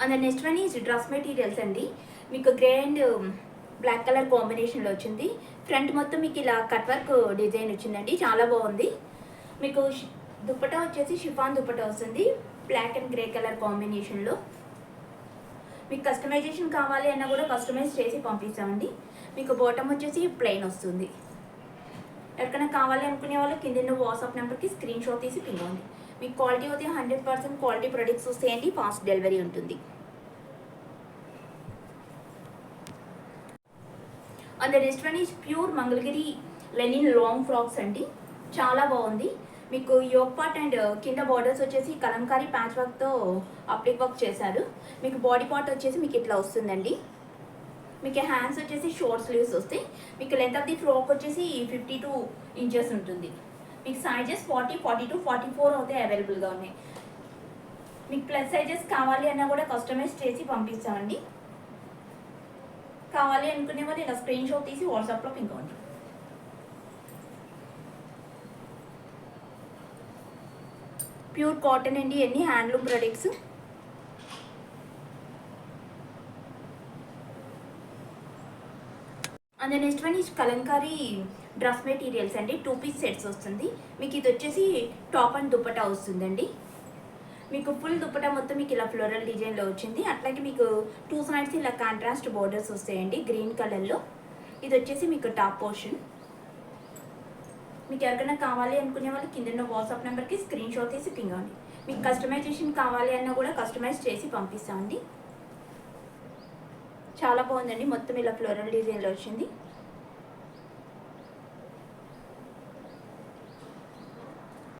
And next one is dress materials అండి. మీకు grey and black colour కాంబినేషన్లో వచ్చింది. ఫ్రంట్ మొత్తం మీకు ఇలా కట్ వర్క్ డిజైన్ వచ్చిందండి, చాలా బాగుంది. మీకు దుప్పటా వచ్చేసి షిఫాన్ దుప్పటా వస్తుంది, బ్లాక్ అండ్ గ్రే కలర్ కాంబినేషన్లో. మీకు కస్టమైజేషన్ కావాలి అన్నా కూడా కస్టమైజ్ చేసి పంపిస్తామండి. మీకు బాటమ్ వచ్చేసి ప్లెయిన్ వస్తుంది. ఎవరికైనా కావాలి అనుకునే వాళ్ళు కింద వాట్సాప్ నెంబర్కి స్క్రీన్ షాట్ తీసి పింగండి. మీకు క్వాలిటీ అయితే 100% క్వాలిటీ ప్రొడక్ట్స్ వస్తాయండి, ఫాస్ట్ డెలివరీ ఉంటుంది. And the next one is pure Mangalagiri linen long frocks అండి, చాలా బాగుంది. మీకు యోక్ పార్ట్ అండ్ కింద బార్డర్స్ వచ్చేసి కలంకారీ ప్యాచ్ వర్క్తో అప్లిక్ వర్క్ చేశారు. మీకు బాడీ పార్ట్ వచ్చేసి మీకు ఇట్లా వస్తుందండి. మీకు హ్యాండ్స్ వచ్చేసి షార్ట్ స్లీవ్స్ వస్తాయి. మీకు లెంత్ ఆఫ్ ది ఫ్రాక్ వచ్చేసి 52 ఇంచెస్ ఉంటుంది. మీకు సైజెస్ 40, 42, 44 అయితే అవైలబుల్గా ఉన్నాయి. మీకు ప్లస్ సైజెస్ కావాలి అన్నా కూడా కస్టమైజ్ చేసి పంపిస్తామండి. కావాలి అనుకునే వాళ్ళు ఇలా స్క్రీన్ షాట్ తీసి వాట్సాప్లో పింగండి. ప్యూర్ కాటన్ అండి, అన్ని handloom products. And next one is Kalamkari dress materials అండి, 2 పీస్ సెట్స్ వస్తుంది. మీకు ఇది వచ్చేసి టాప్ అండ్ దుప్పటా వస్తుందండి. మీకు ఫుల్ దుప్పటా మొత్తం మీకు ఇలా ఫ్లోరల్ డిజైన్లో వచ్చింది. అట్లాగే మీకు 2 సైడ్స్ ఇలా కాంట్రాస్ట్ బోర్డర్స్ వస్తాయండి గ్రీన్ కలర్లో. ఇది వచ్చేసి మీకు టాప్ పోర్షన్. మీకు ఎవరికైనా కావాలి అనుకునే వాళ్ళు కింద వాట్సాప్ నెంబర్కి స్క్రీన్ షాట్ తీసి పింగండి. మీకు కస్టమైజేషన్ కావాలి అన్నా కూడా కస్టమైజ్ చేసి పంపిస్తామండి. చాలా బాగుందండి, మొత్తం ఇలా ఫ్లోరల్ డిజైన్లో వచ్చింది.